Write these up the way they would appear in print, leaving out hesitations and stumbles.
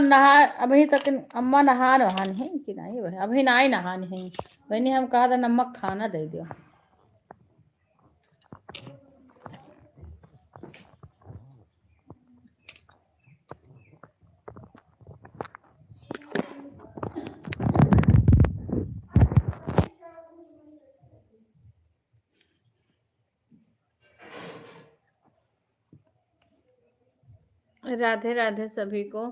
नहा अभी तक अम्मा नहा नहा नहीं कि नहीं भाई अभी नहीं नहा नहीं वही हम कहा था नमक खाना दे दियो। राधे राधे सभी को।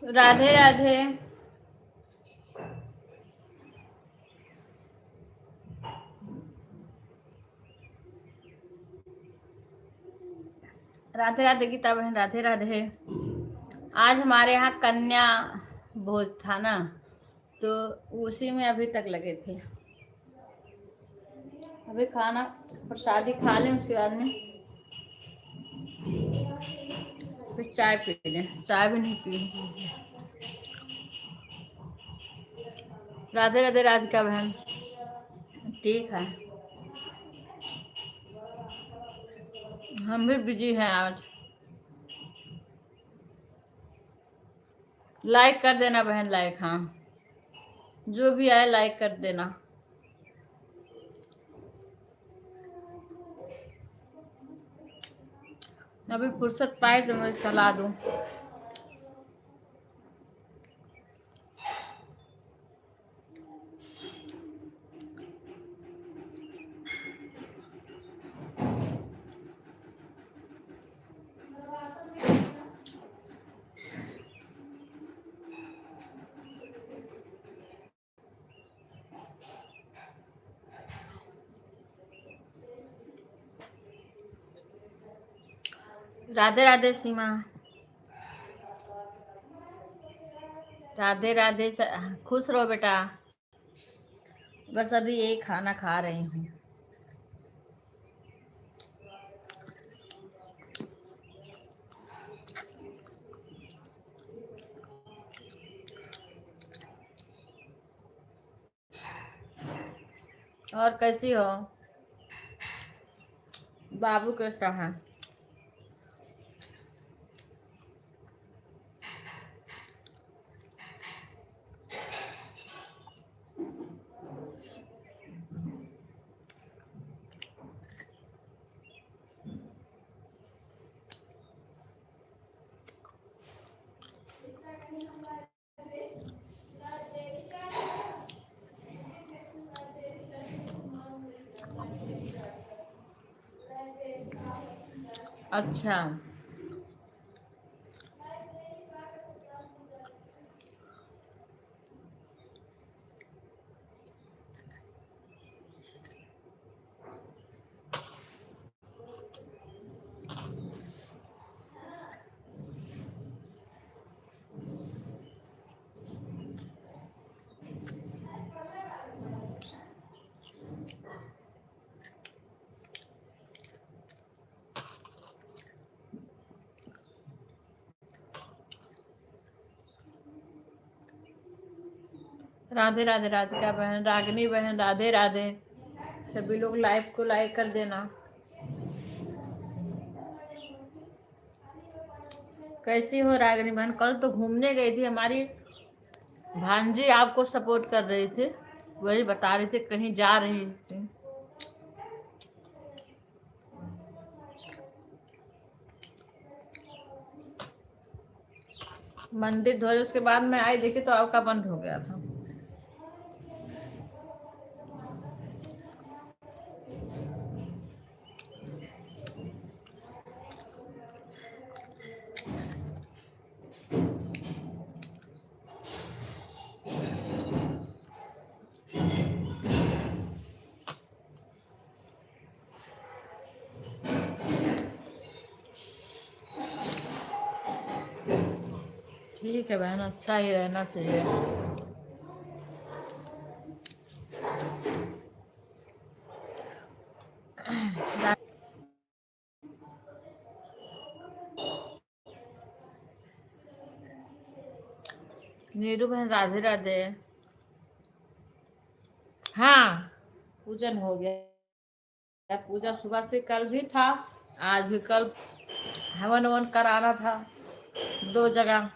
राधे राधे। राधे राधे गीता बहन, राधे राधे। आज हमारे यहाँ कन्या भोज था ना, तो उसी में अभी तक लगे थे। अभी खाना प्रसादी खा लें, उसके बाद में फिर चाय पी लें। चाय भी नहीं पी। राधे राधे राधिका बहन। ठीक है, हम भी बिजी हैं आज। लाइक कर देना बहन, लाइक। हाँ, जो भी आए लाइक कर देना। अभी फुर्सत पाए तो मैं चला दूं। राधे राधे सीमा। राधे राधे। खुश रहो बेटा। बस अभी यही खाना खा रही हूँ। और कैसी हो? बाबू कैसा है? अच्छा, राधे राधे राधिका बहन, रागिनी बहन, राधे राधे। सभी लोग लाइव को लाइक कर देना। कैसी हो रागिनी बहन? कल तो घूमने गई थी हमारी भांजी, आपको सपोर्ट कर रही थी, वही बता रही थी कहीं जा रही थी। मंदिर धोए, उसके बाद मैं आई, देखी तो आपका बंद हो गया था। ठीक है बहन, अच्छा ही रहना चाहिए। नीरू बहन, राधे राधे। हाँ, पूजन हो गया। पूजा सुबह से कल भी था, आज भी। कल हवन वन कराना था 2 जगह।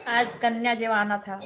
आज कन्या जमाना था।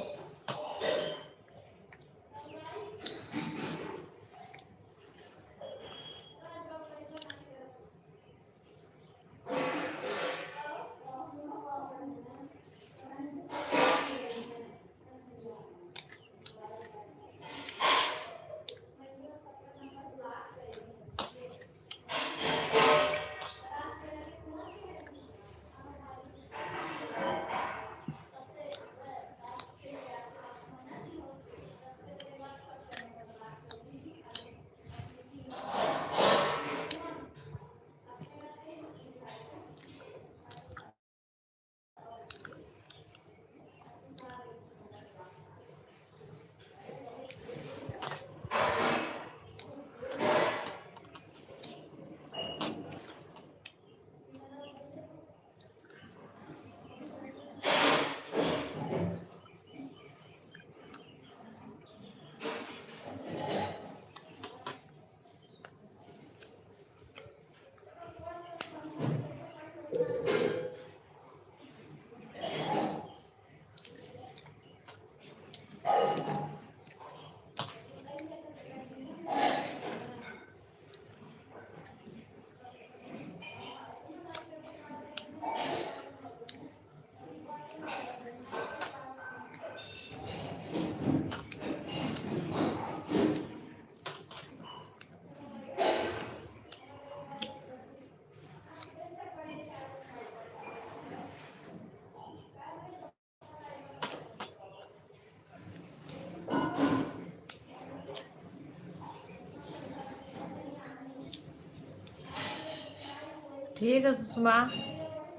ठीक है सुषमा,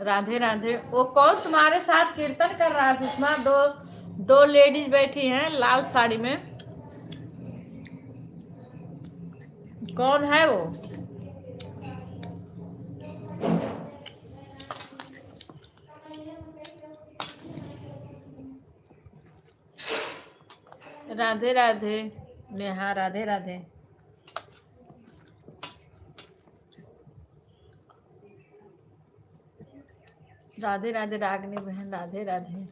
राधे राधे। वो कौन तुम्हारे साथ कीर्तन कर रहा है सुषमा? दो दो लेडीज बैठी हैं लाल साड़ी में, कौन है वो? राधे राधे नेहा, राधे राधे। राधे राधे रागनी बहन, राधे राधे।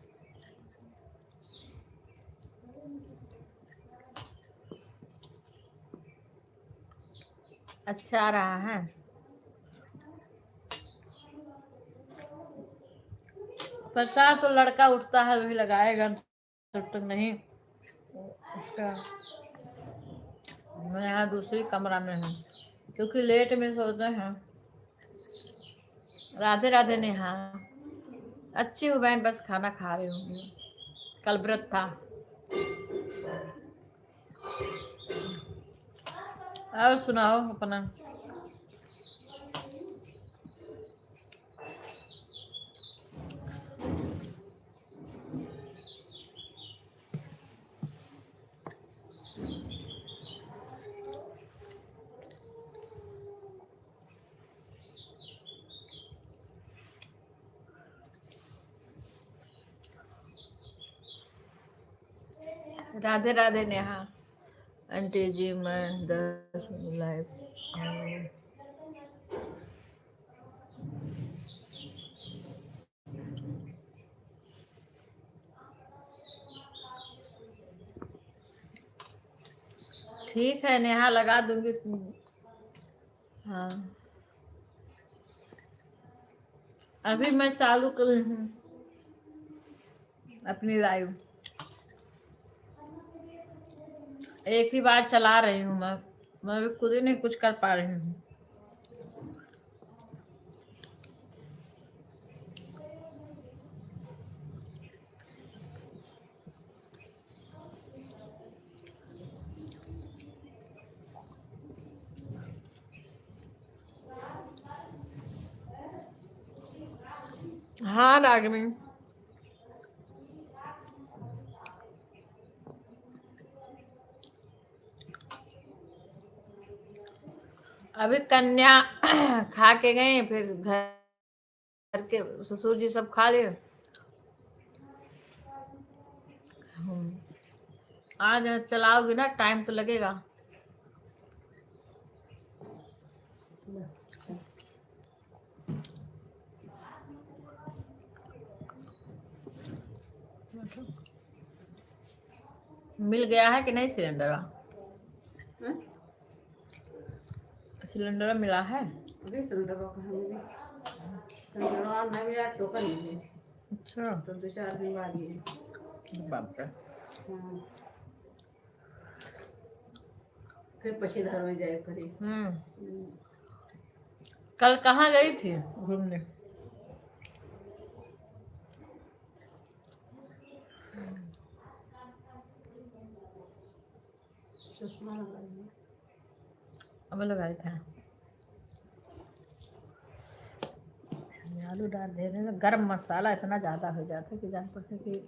अच्छा आ रहा है। प्रसाद तो लड़का उठता है वही लगाएगा, तब तक नहीं उसका। मैं यहाँ दूसरी कमरा में हूँ क्योंकि लेट में सोते हैं। राधे राधे नेहा, अच्छी हूँ बहन, बस खाना खा रही हूँ, कल व्रत था। और सुनाओ अपना। राधे राधे नेहा। आंटी जी मैं 10 लाइव। ठीक है नेहा, लगा दूंगी। हाँ अभी मैं चालू कर रही हूँ अपनी लाइव, एक ही बार चला रही हूँ मैं भी खुद ही नहीं कुछ कर पा रही हूँ। हाँ रागनी, अभी कन्या खा के गए, फिर घर के ससुर जी सब खा लिए। आज चलाओगी ना, टाइम तो लगेगा। मिल गया है कि नहीं सिलेंडर? सिलेंडर मिला है? अभी सिलेंडर का कहाँ मिली? सिलेंडर और नहीं मिला, टोकन मिली। अच्छा तो 2-4 दिन बाद ये। बाप रे। हाँ फिर पशीधर में जाए करी। कल कहाँ गई थी घूमने? चश्मा लगाई, अब लगाई था। आलू डाल दे रहे, गरम मसाला इतना ज्यादा हो जाता है कि जान पड़ता कि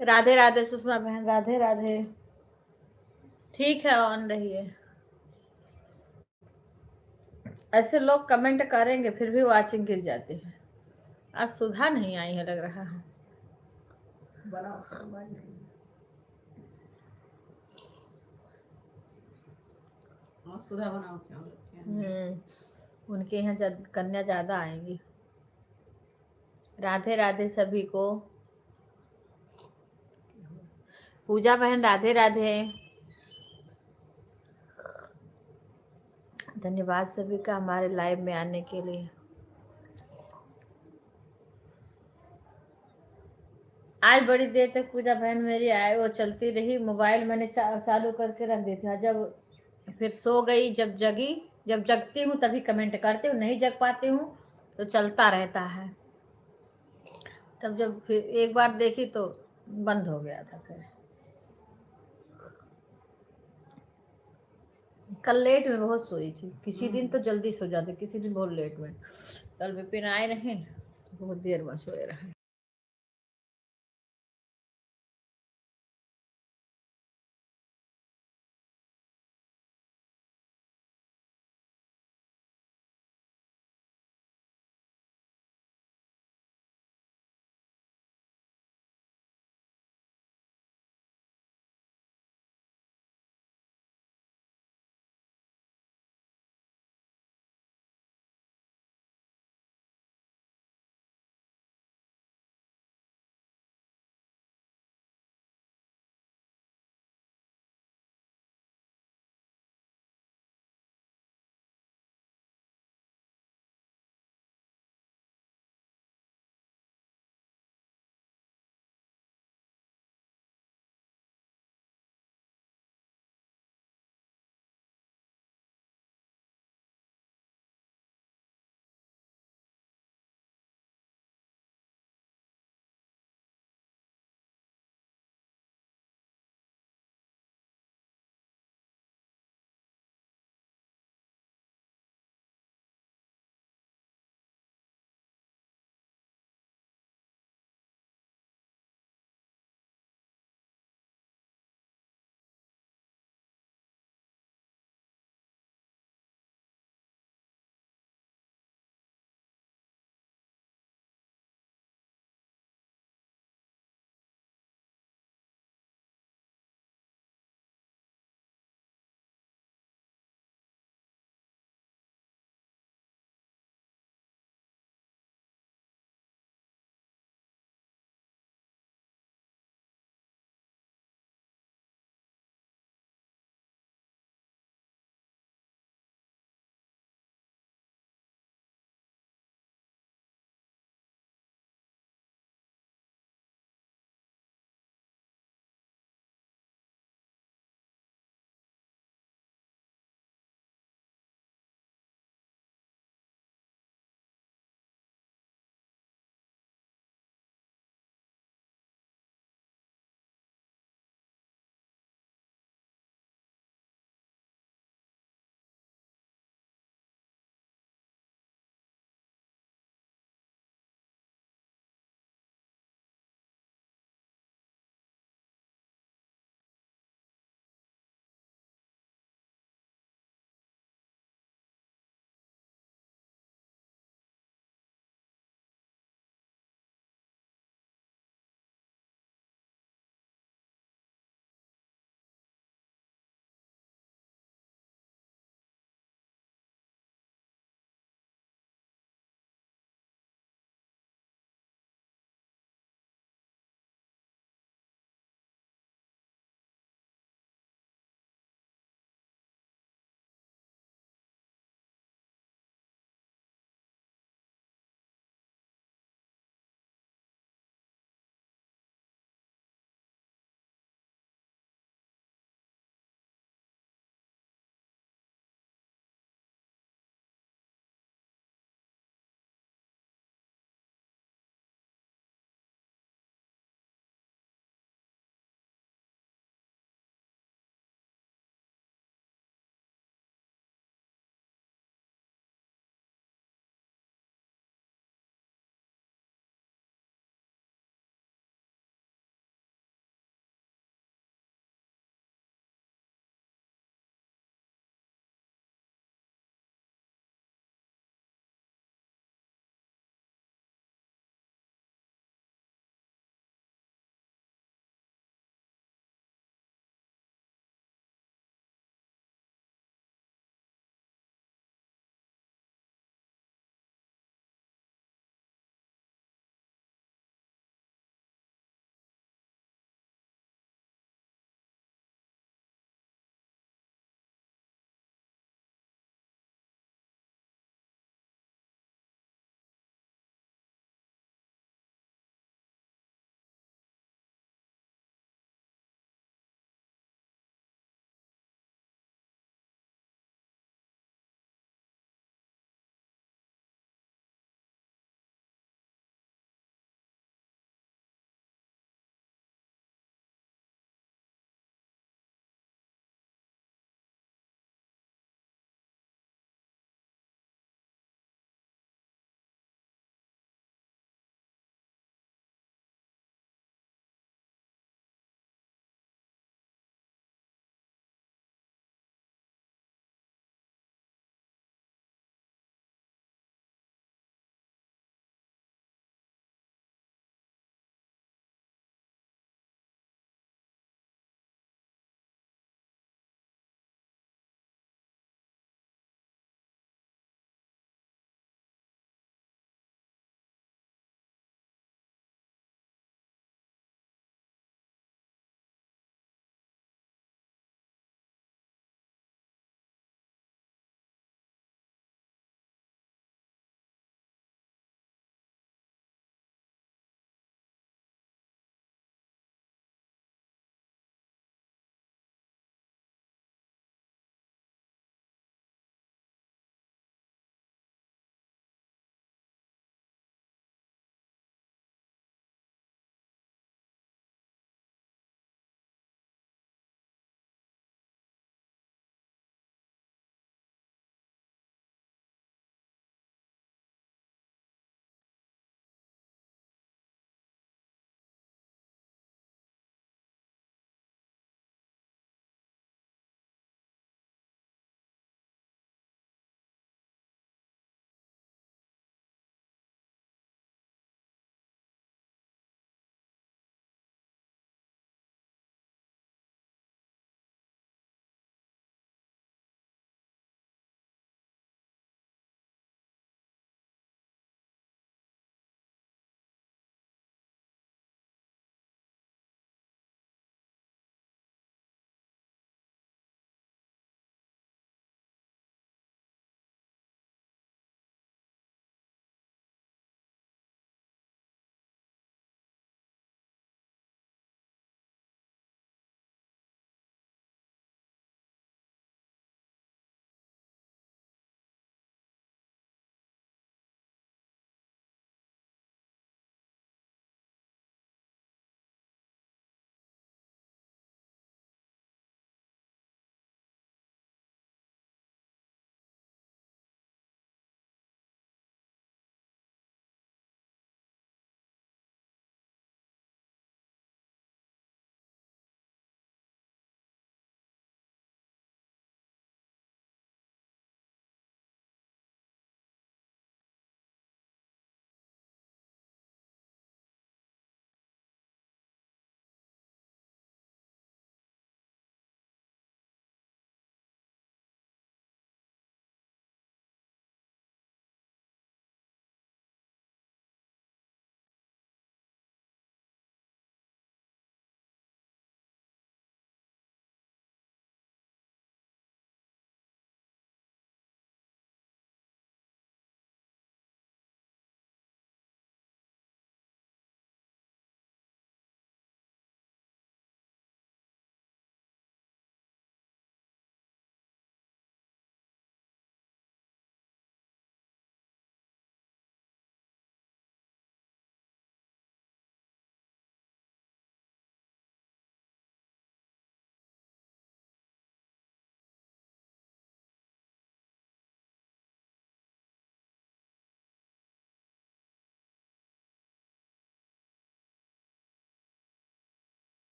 राधे राधे सुषमा बहन, राधे राधे। ठीक है, ऑन रहिए। ऐसे लोग कमेंट करेंगे फिर भी वाचिंग गिर जाती है। आज सुधा नहीं आई है लग रहा है। हाँ सुधा बनाओ क्या? उनके यहाँ कन्या ज्यादा आएंगी। राधे राधे सभी को। पूजा बहन राधे राधे। धन्यवाद सभी का हमारे लाइव में आने के लिए। आज बड़ी देर तक पूजा बहन मेरी आए, वो चलती रही। मोबाइल मैंने चालू करके रख दी थी। जब फिर सो गई, जब जगी, जब जगती हूँ तभी कमेंट करती हूँ, नहीं जग पाती हूँ तो चलता रहता है। तब जब फिर एक बार देखी तो बंद हो गया था। फिर कल लेट में बहुत सोई थी। किसी दिन तो जल्दी सो जाती, किसी दिन बहुत लेट में। कल विपिन आए रहे, बहुत देर में सोए रहे।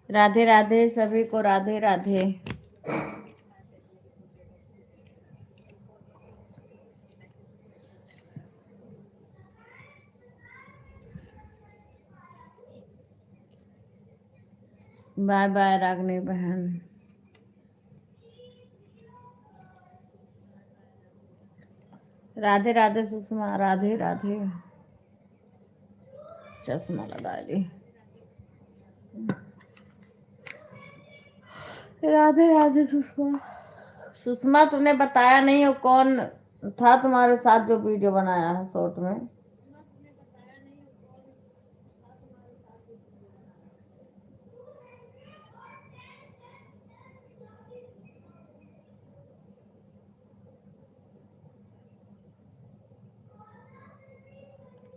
राधे राधे सभी को, राधे राधे। बाय बाय रागनी बहन। राधे राधे सुषमा, राधे राधे। चश्मा लगा ली। राधे राधे सुषमा। सुषमा तुमने बताया नहीं, वो कौन था तुम्हारे साथ जो वीडियो बनाया है शॉर्ट में?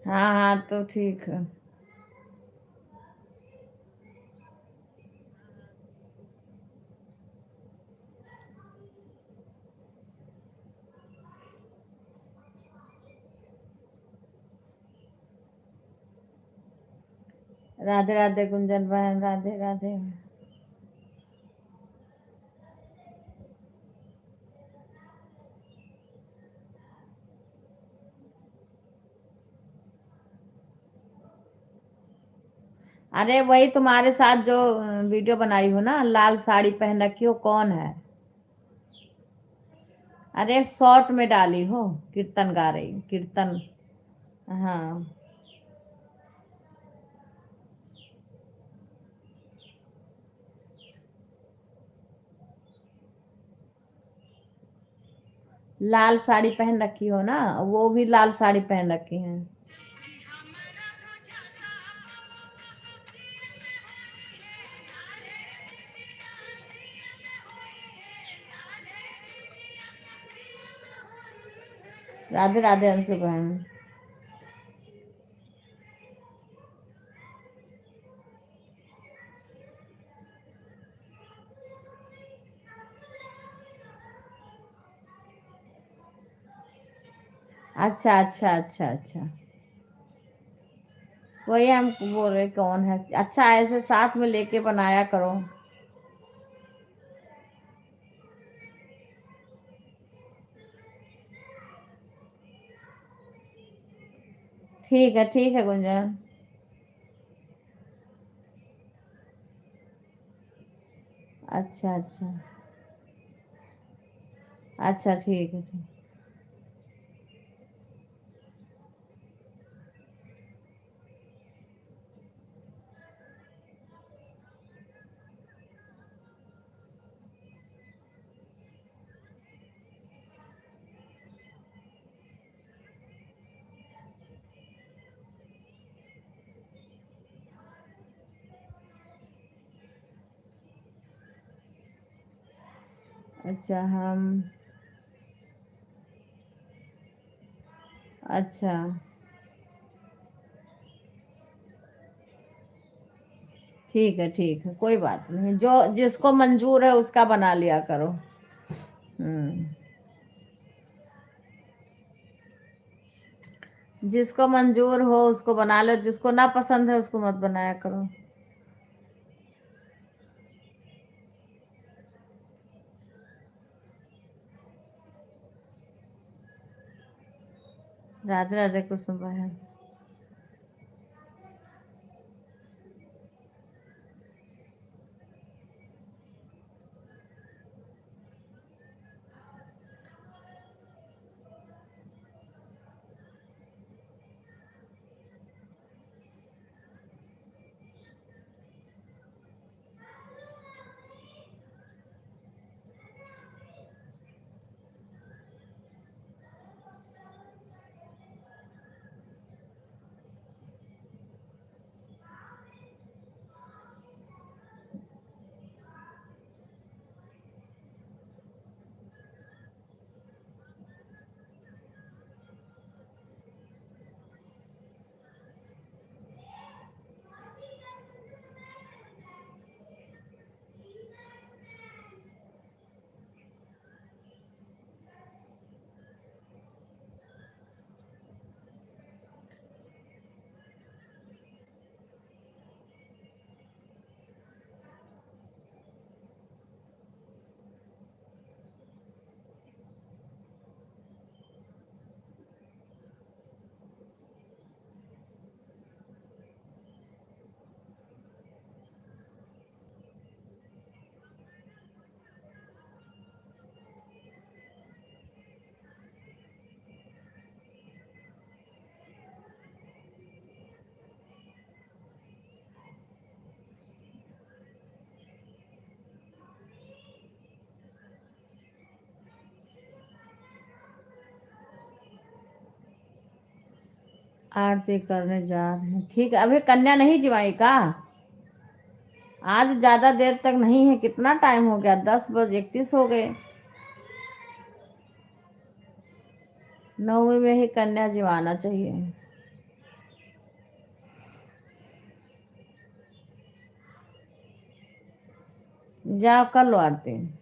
हाँ हाँ तो ठीक है। राधे राधे गुंजन बहन, राधे राधे। अरे वही तुम्हारे साथ जो वीडियो बनाई हो ना, लाल साड़ी पहन रखी हो, कौन है? अरे शॉर्ट में डाली हो, कीर्तन गा रही, कीर्तन। हाँ। लाल साड़ी पहन रखी हो ना, वो भी लाल साड़ी पहन रखी है। राधे राधे अंशु बहन। अच्छा अच्छा अच्छा अच्छा। वही हम बोल रहे कौन है। अच्छा, ऐसे साथ में लेके बनाया करो। ठीक है गुंजन। अच्छा अच्छा। अच्छा ठीक है, ठीक। अच्छा हम। अच्छा ठीक है, कोई बात नहीं, जो जिसको मंजूर है उसका बना लिया करो। हम्म। जिसको मंजूर हो उसको बना लो, जिसको ना पसंद है उसको मत बनाया करो। राधे राधे कुसुम बहन। आरती करने जा रहे हैं, ठीक है। अभी कन्या नहीं जिवाई का? आज ज्यादा देर तक नहीं है, कितना टाइम हो गया, 10:31 हो गए। 9वीं में ही कन्या जिवाना चाहिए। जाओ कर लो आरती।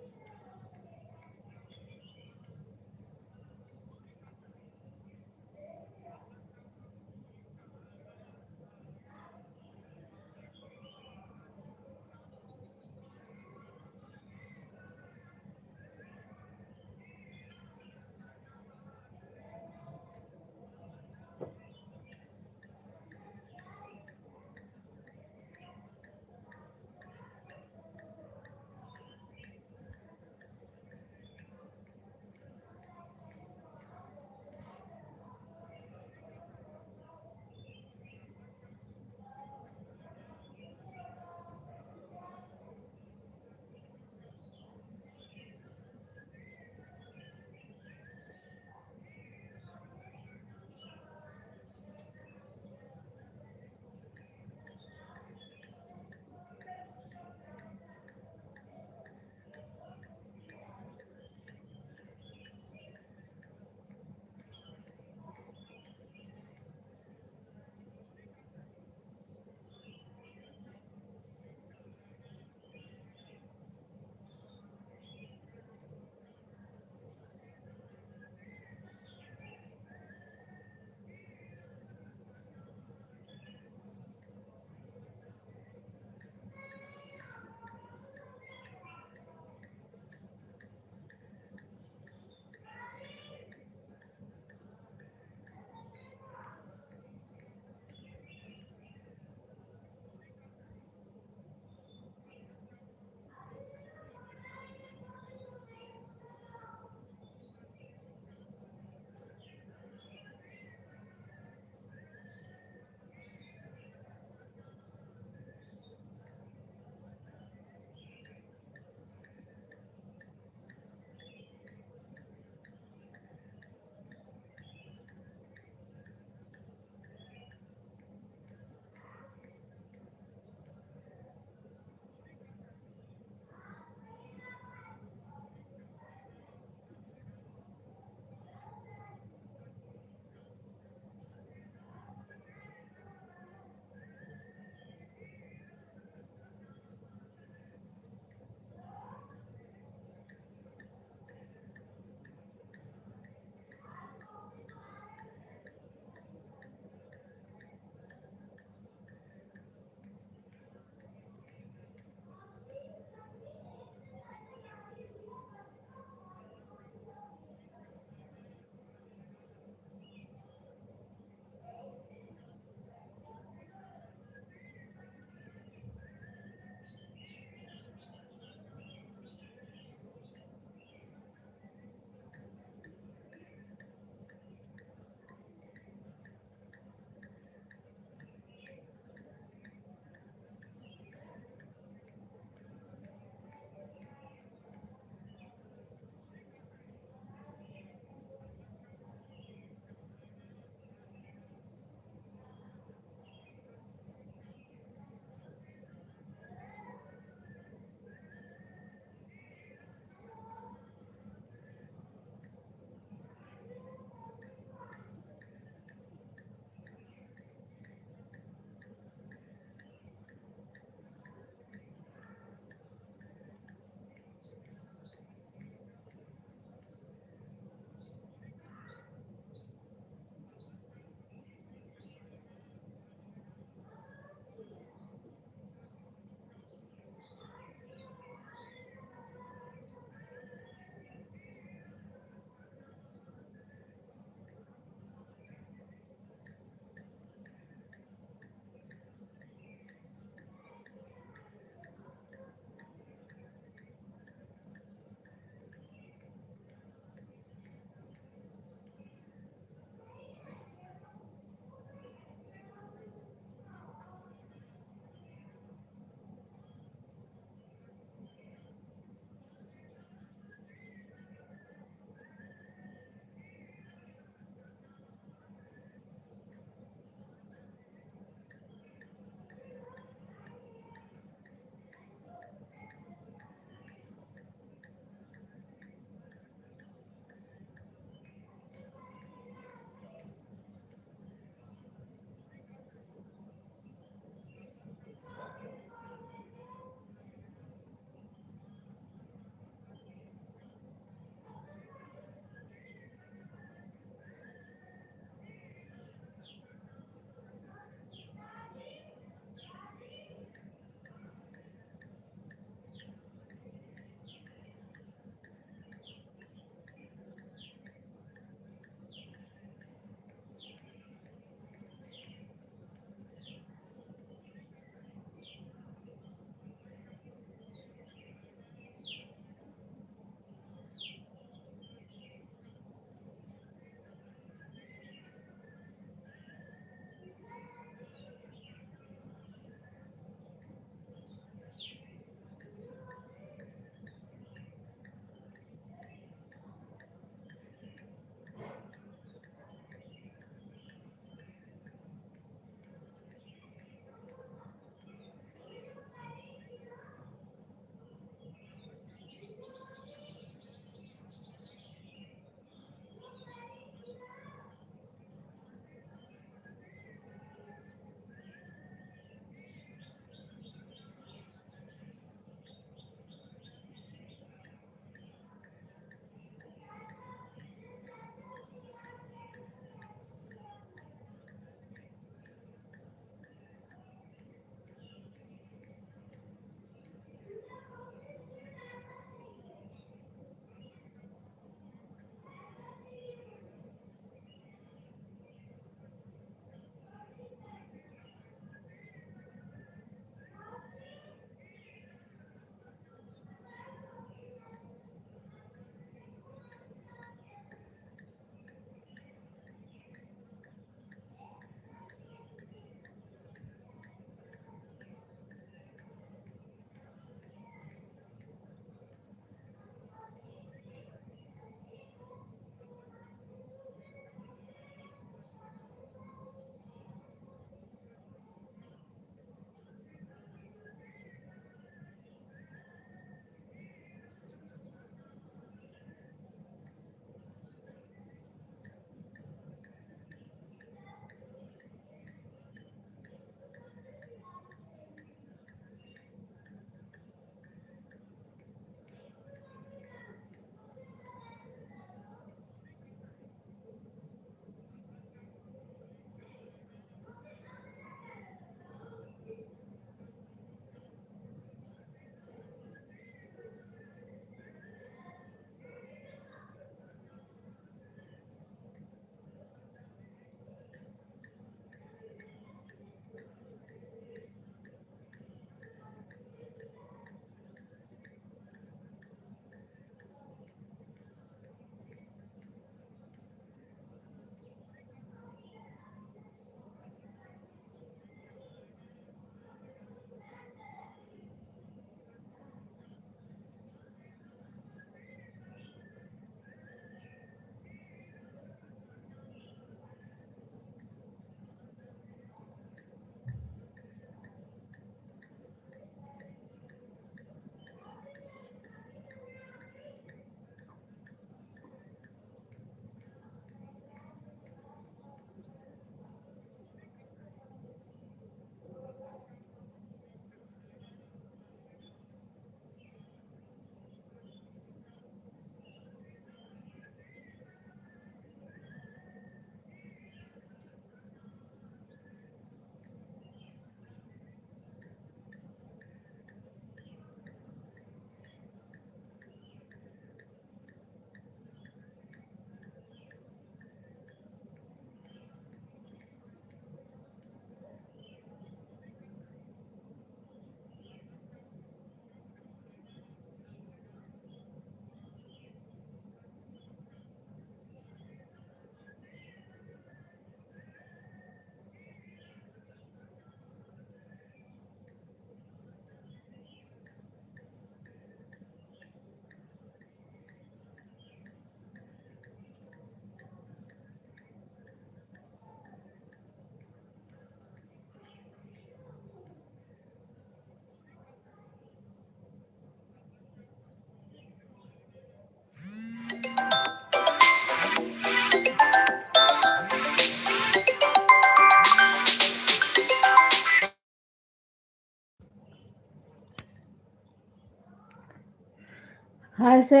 ऐसे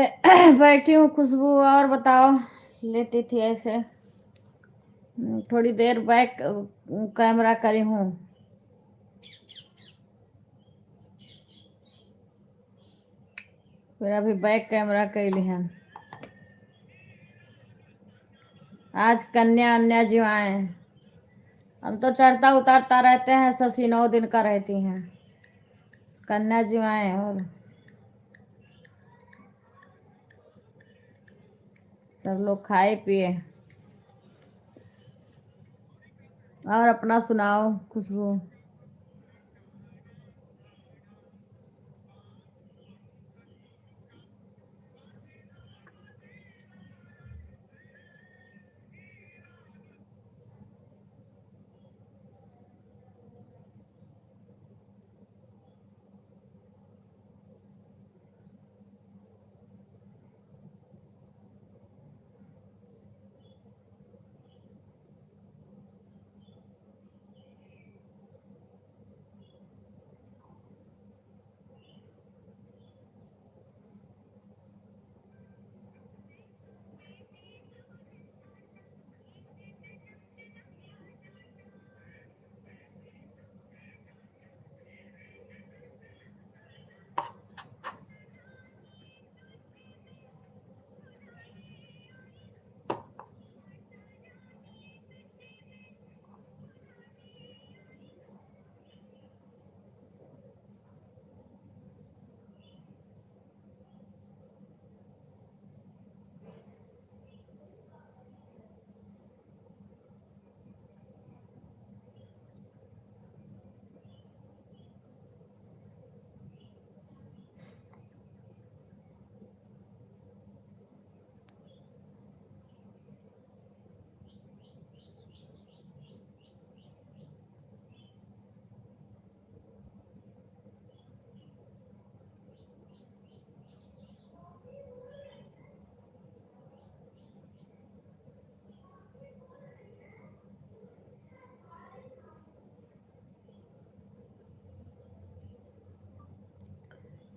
बैठी हूँ खुशबू, और बताओ। लेटी थी ऐसे, थोड़ी देर बैक कैमरा करी हूँ। फिर अभी बैक कैमरा कैली हैं। आज कन्या अन्या जीवाएं, हम तो चढ़ता उतारता रहते हैं, शशि 9 दिन का रहती हैं। कन्या जीवाएं और सब लोग खाए पिए। और अपना सुनाओ खुशबू।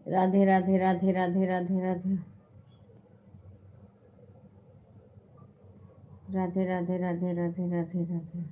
राधे राधे राधे राधे राधे राधे राधे राधे राधे राधे राधे राधे।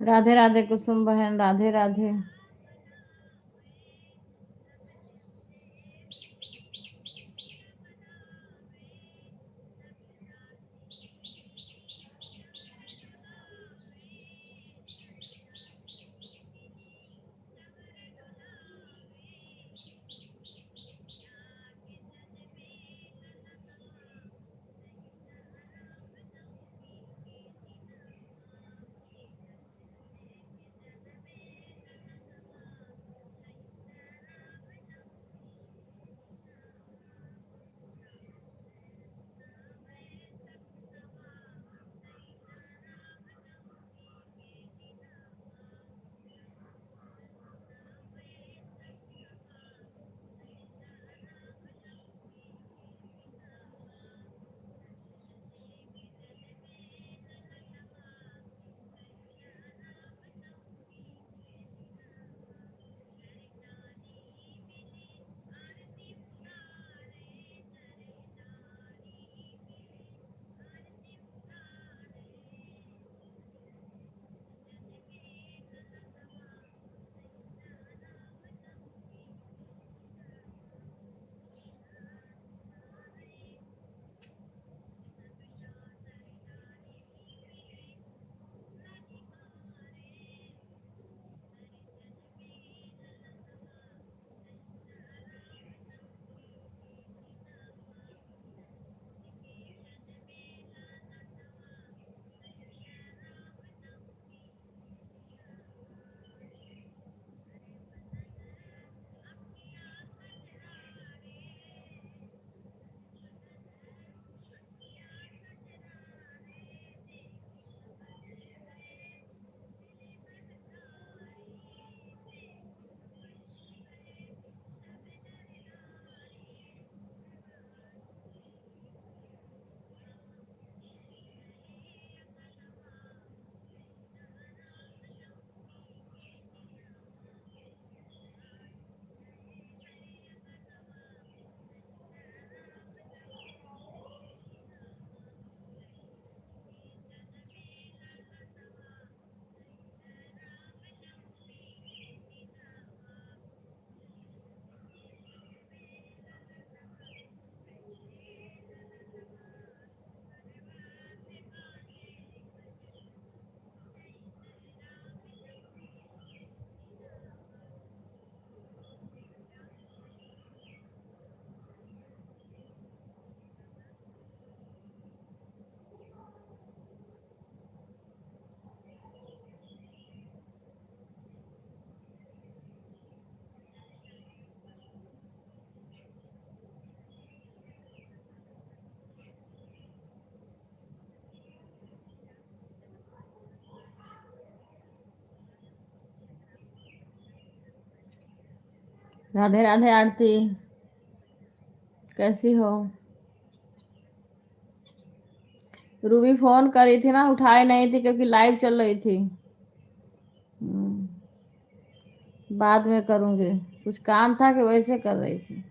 राधे राधे कुसुम बहन, राधे राधे। राधे राधे आरती, कैसी हो? रूबी फोन करी थी ना, उठाई नहीं थी क्योंकि लाइव चल रही थी। बाद में करूंगी, कुछ काम था कि वैसे कर रही थी।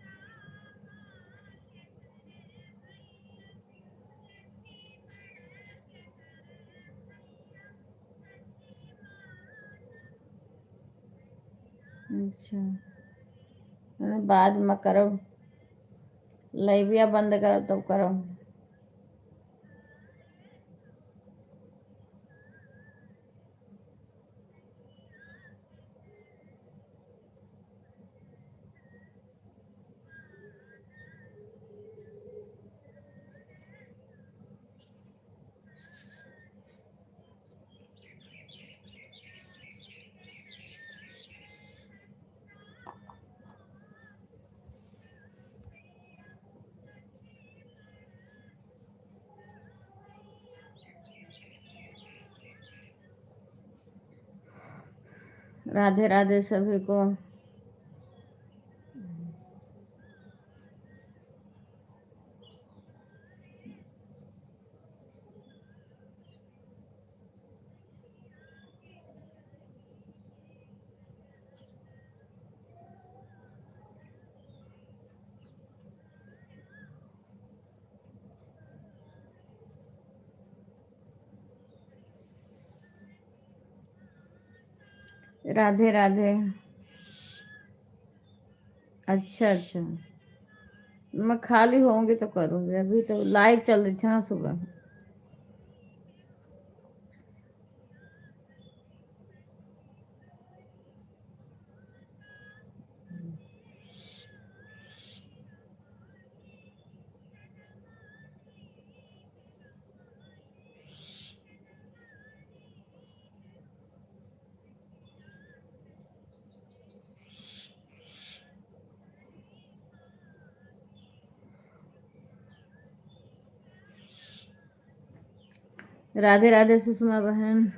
अच्छा, बाद में करो, लाइविया बंद करो तब करो। राधे राधे सभी को। राधे राधे। अच्छा अच्छा, मैं खाली होंगी तो करूँगी, अभी तो लाइव चल रही थी ना सुबह। राधे राधे सुषमा बहन।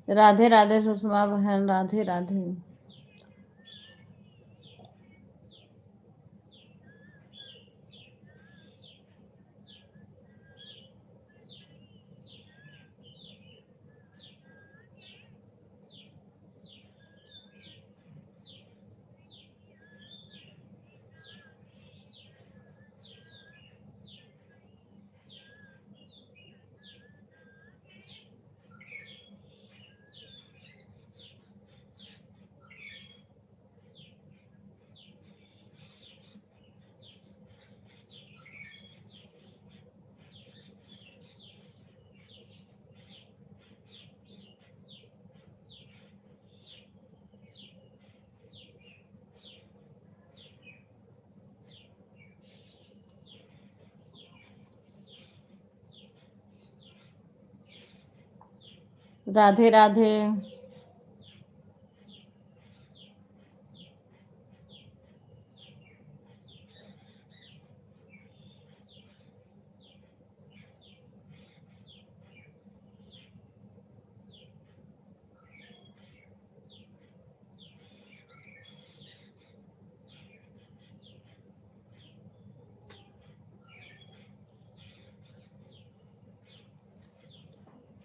राधे राधे सुषमा बहन, राधे राधे। राधे राधे।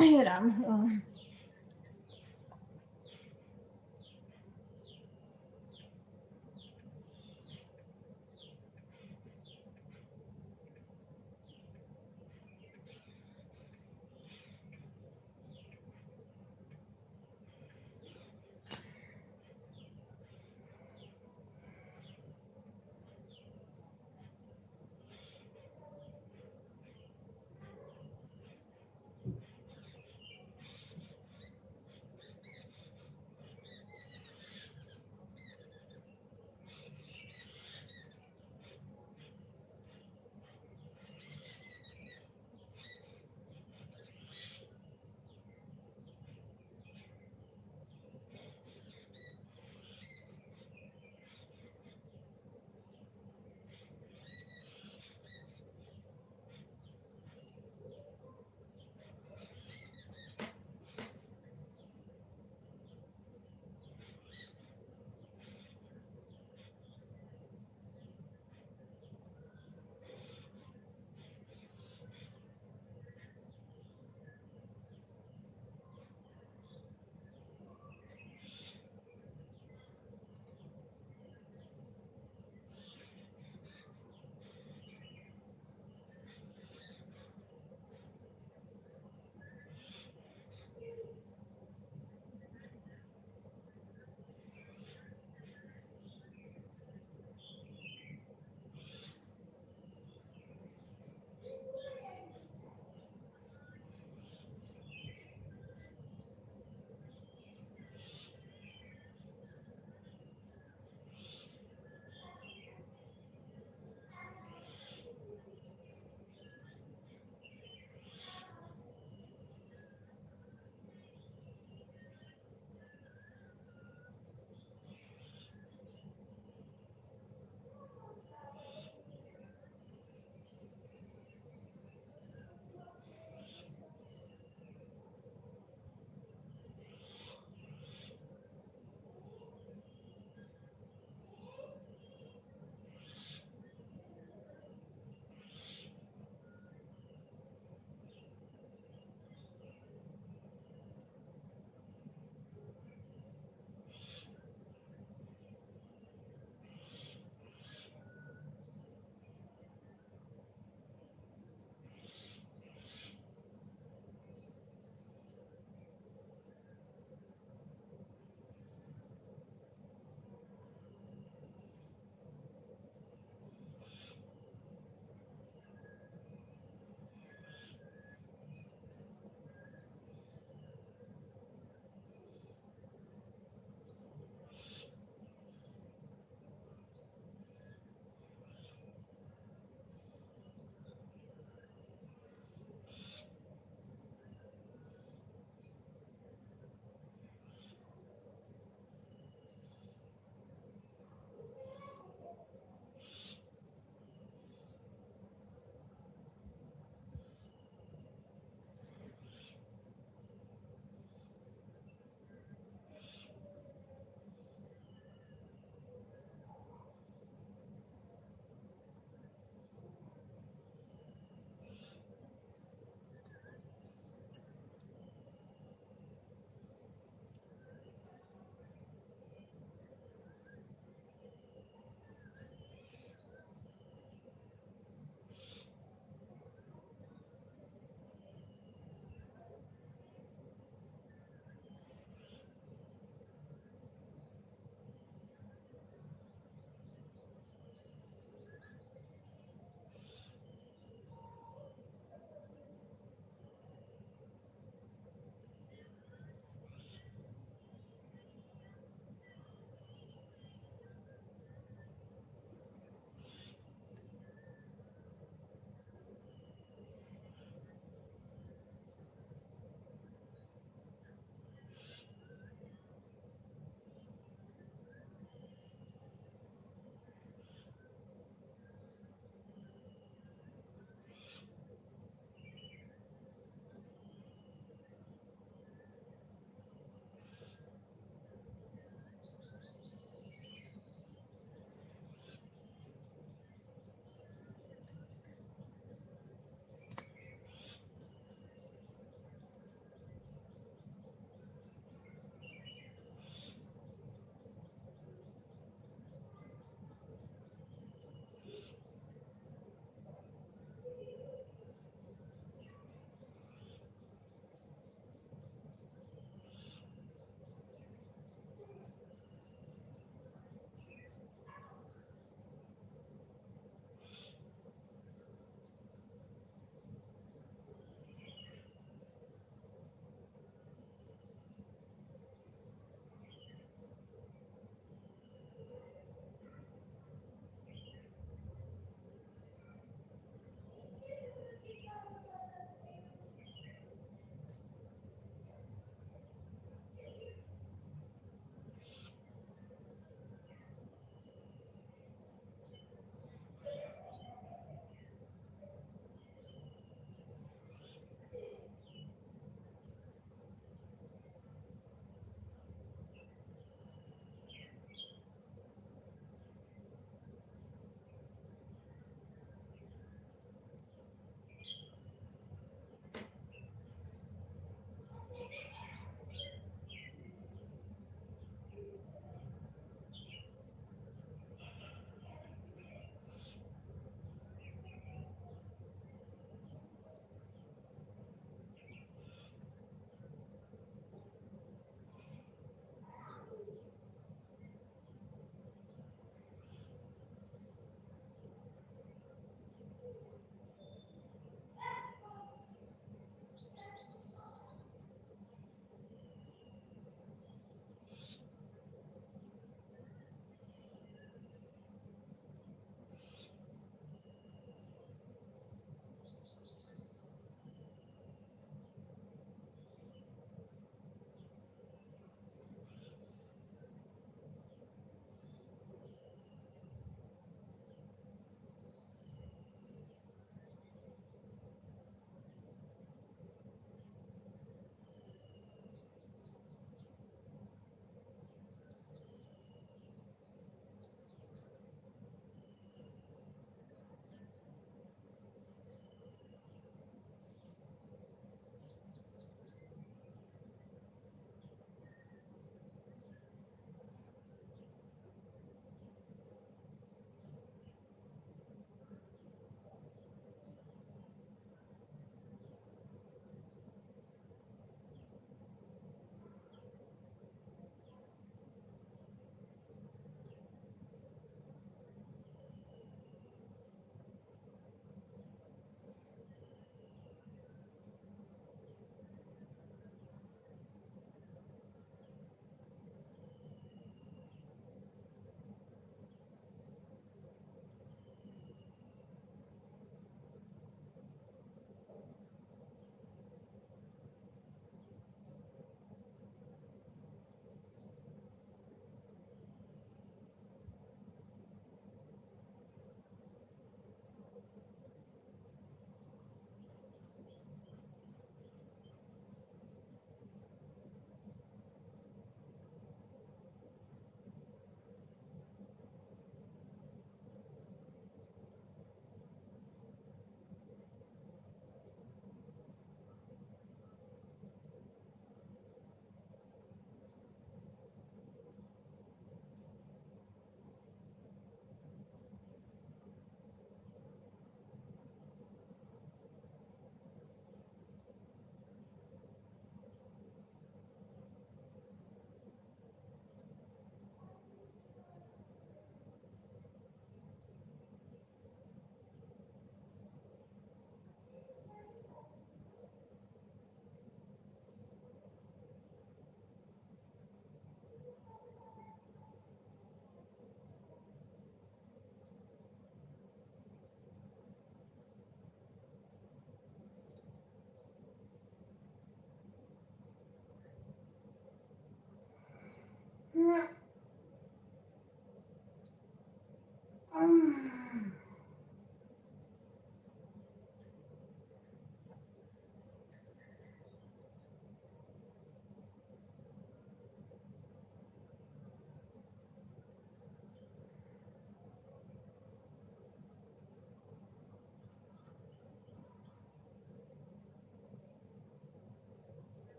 हे राम।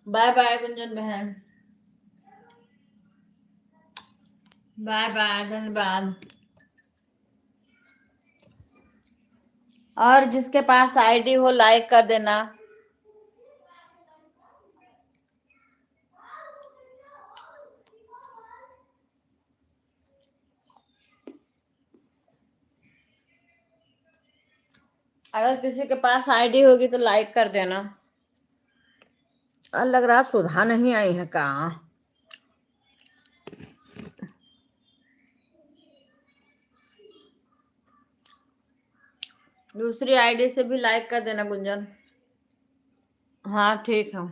बाय बाय गुंजन बहन, बाय बाय, धन्यवाद। और जिसके पास आईडी हो लाइक कर देना। अगर किसी के पास आईडी होगी तो लाइक कर देना। लग रहा सुधा नहीं आई है का? दूसरी आईडी से भी लाइक कर देना गुंजन। हाँ ठीक है।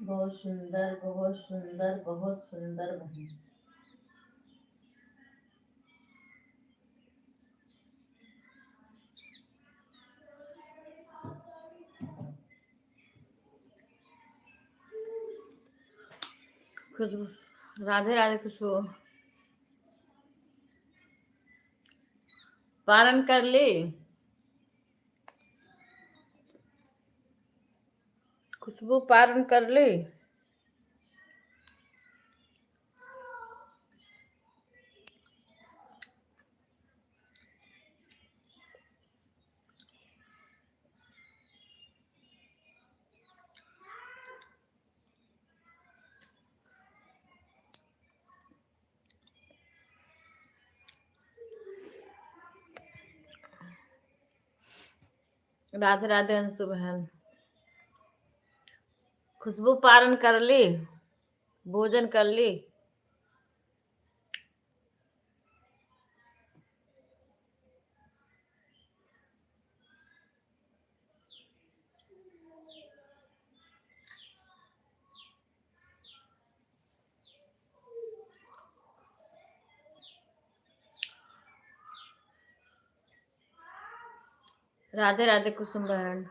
बहुत सुंदर, बहुत सुंदर, बहुत सुंदर बहन। खुशबू, राधे राधे खुशबू। पारण कर ली खुशबू? पारण कर ली? राधे राधे अंशु बहन। खुशबू पारण कर ली? भोजन कर ली? राधे राधे कुसुम बहन।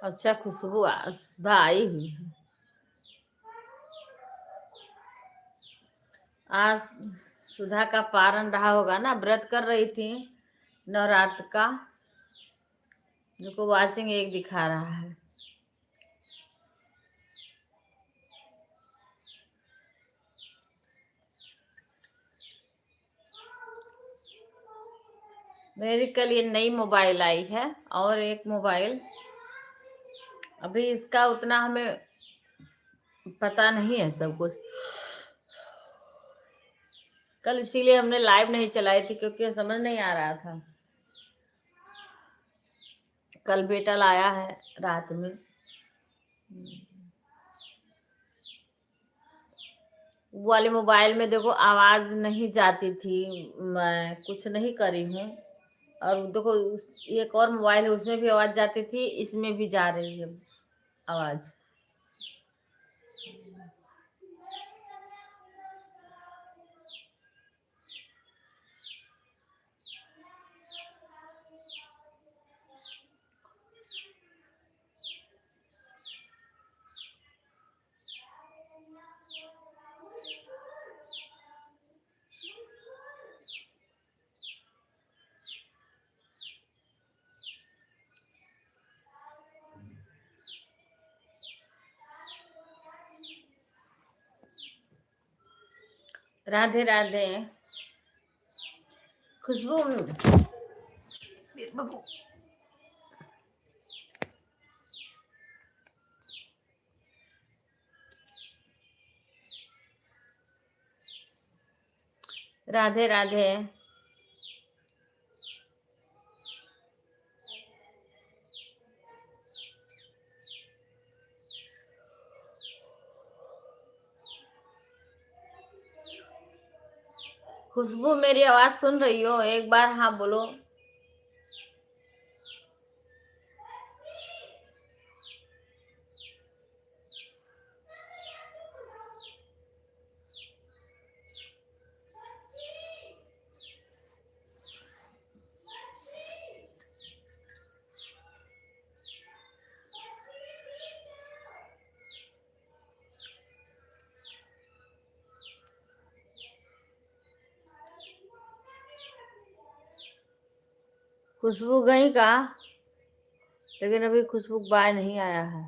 अच्छा खुशबू सुधा आई हुई है। आज सुधा का पारण रहा होगा ना, व्रत कर रही थी नवरात्र का। देखो वाचिंग एक दिखा रहा है। मेरी कल ये नई मोबाइल आई है और एक मोबाइल, अभी इसका उतना हमें पता नहीं है सब कुछ। कल इसीलिए हमने लाइव नहीं चलाई थी क्योंकि समझ नहीं आ रहा था। कल बेटा लाया है रात में। वो वाले मोबाइल में देखो आवाज नहीं जाती थी, मैं कुछ नहीं करी हूँ। और देखो एक और मोबाइल है उसमें भी आवाज जाती थी, इसमें भी जा रही है आवाज। राधे राधे। खुशबू बबू, राधे राधे। खुशबू मेरी आवाज सुन रही हो? एक बार हाँ बोलो। खुशबू गई का? लेकिन अभी खुशबू बाय नहीं आया है।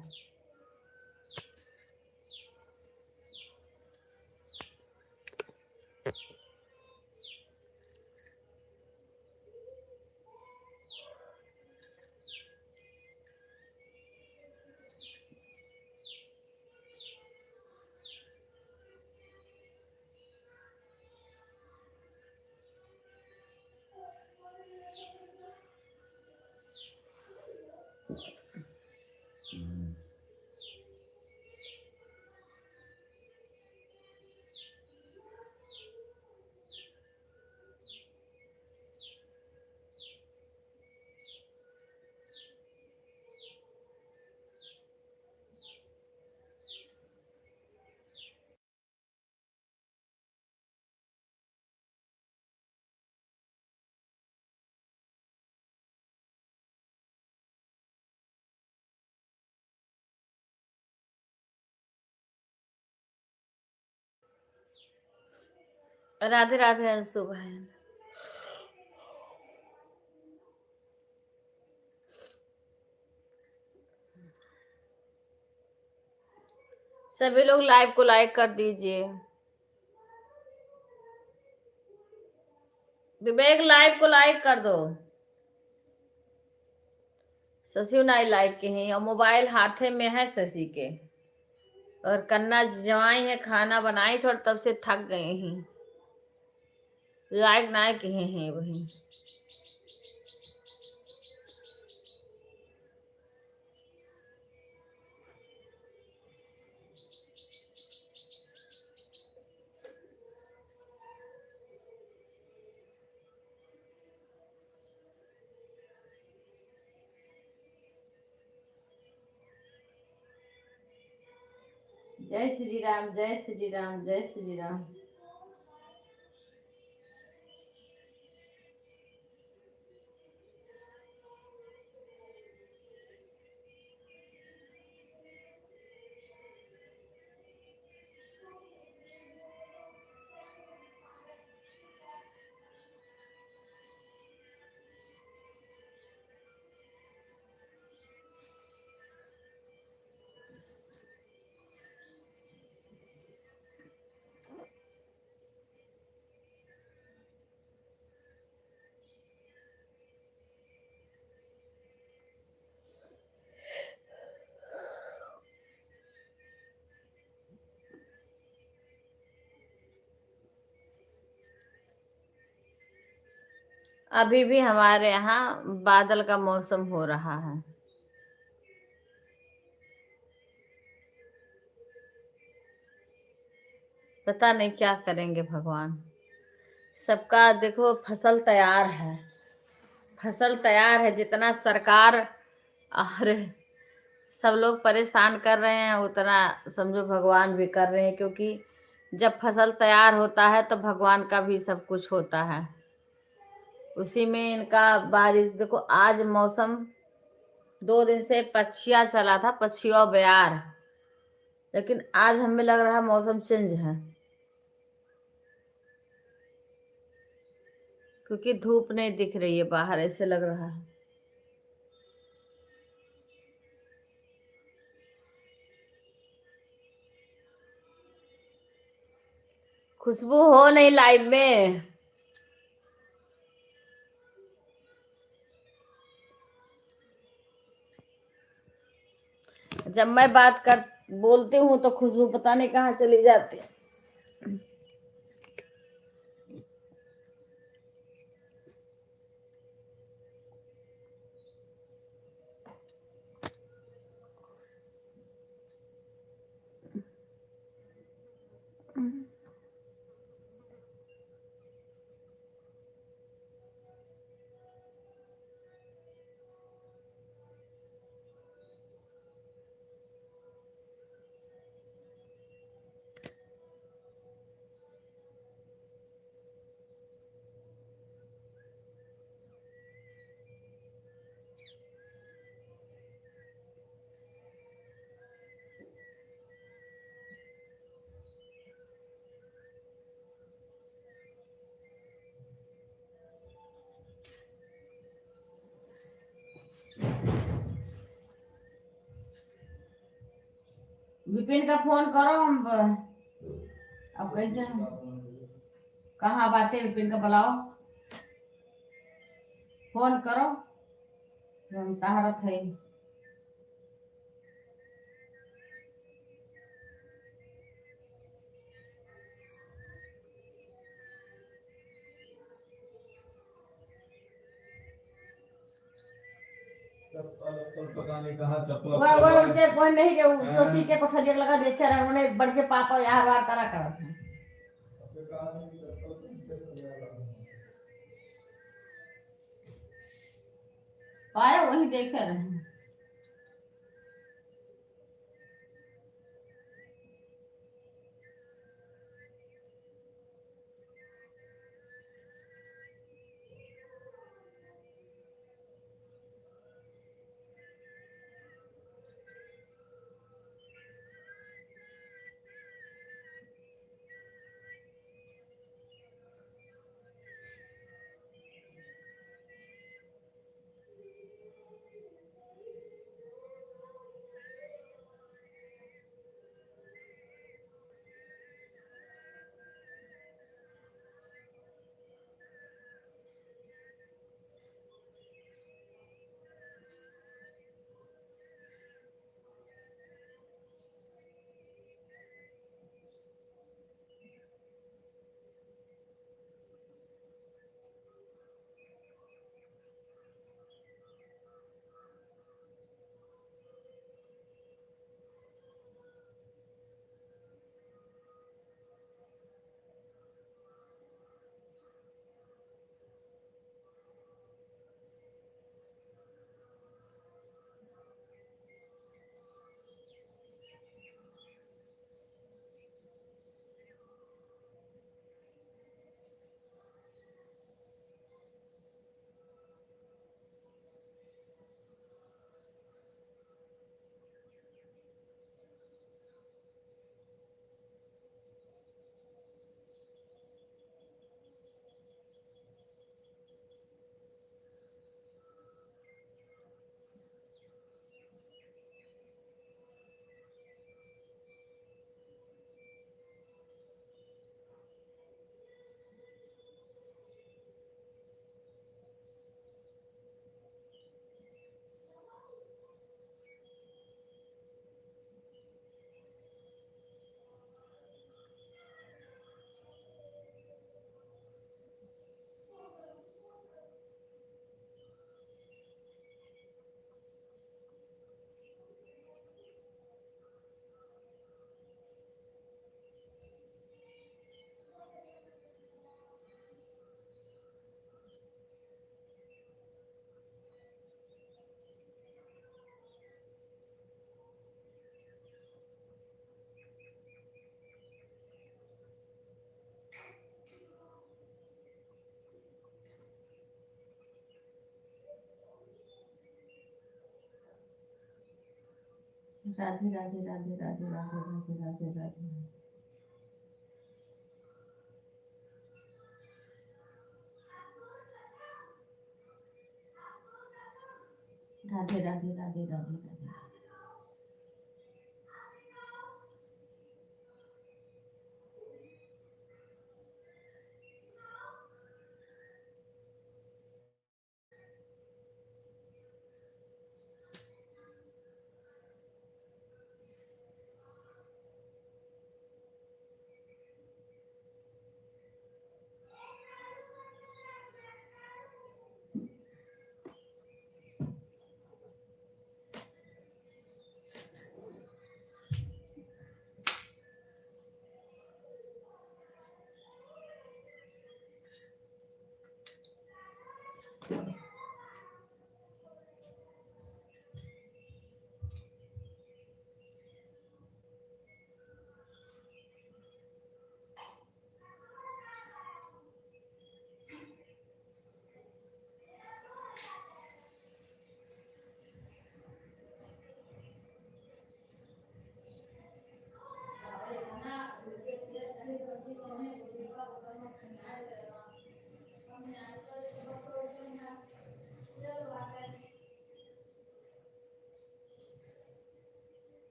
राधे राधे अंशु बहन। सभी लोग लाइव को लाइक कर दीजिए। विवेक लाइव को लाइक कर दो। शशि नाई लाइक के हैं और मोबाइल हाथे में है शशि के, और कन्ना जवाई है, खाना बनाई थोड़ा तब से थक गए हैं। लाइक ना के हैं वही। जय श्री राम, जय श्री राम, जय श्री राम। अभी भी हमारे यहाँ बादल का मौसम हो रहा है। पता नहीं क्या करेंगे भगवान। सबका देखो फसल तैयार है, फसल तैयार है। जितना सरकार और सब लोग परेशान कर रहे हैं, उतना समझो भगवान भी कर रहे हैं, क्योंकि जब फसल तैयार होता है तो भगवान का भी सब कुछ होता है। उसी में इनका बारिश देखो। आज मौसम 2 दिन से पछिया चला था, पछिया बयार, लेकिन आज हमें लग रहा है मौसम चेंज है, क्योंकि धूप नहीं दिख रही है बाहर, ऐसे लग रहा है। खुशबू हो नहीं लाइव में। जब मैं बात कर बोलती हूँ तो खुशबू पता नहीं कहाँ चली जाती है। विपिन का फोन करो। हम अब कैसे कहाँ बातें विपिन का बुलाओ, फोन करो। हम तहारत है। पता नहीं कहाँ चप्पल वो उनके कोई नहीं के शशि के पठरिया लगा देखे रहे उन्हें बढ़ के पापा यार वार करा कर पाया वही देखे रहे। राधे राधे राधे राधे राधे राधे राधे राधे राधे राधे राधे राधे राधे।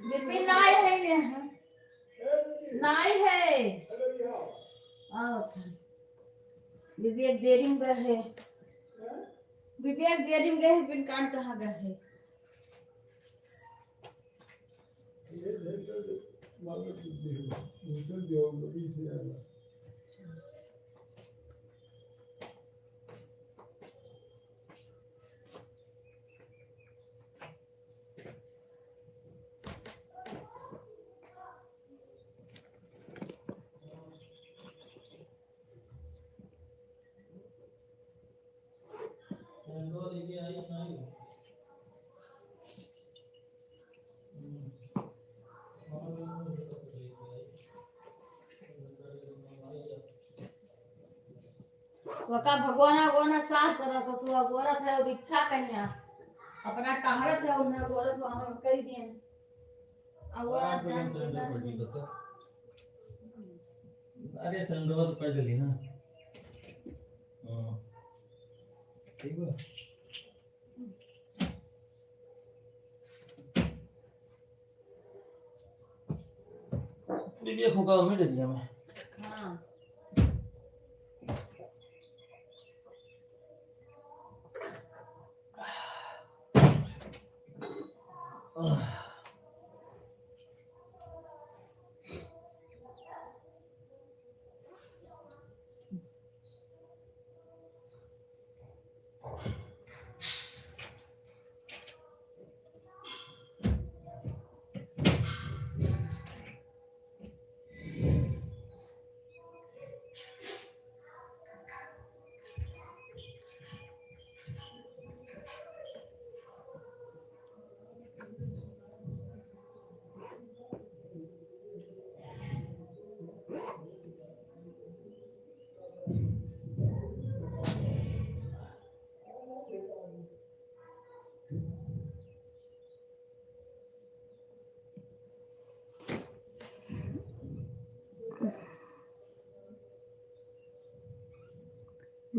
बिपिन नाही है नाही है विवेक देरी में गए है विवेक देरी में गए है बिन कान कहाँ गए है वका भगवाना गोना साथ तरह से तू गोरत है इच्छा कन्या अपना टहरत है उन्हें गोरत वहां कर दिए अरे संडोल पढ़ ली ना ठीक है दीदी फुका मिट दिया मैं हां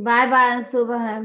बाय बाय अंशु बहन।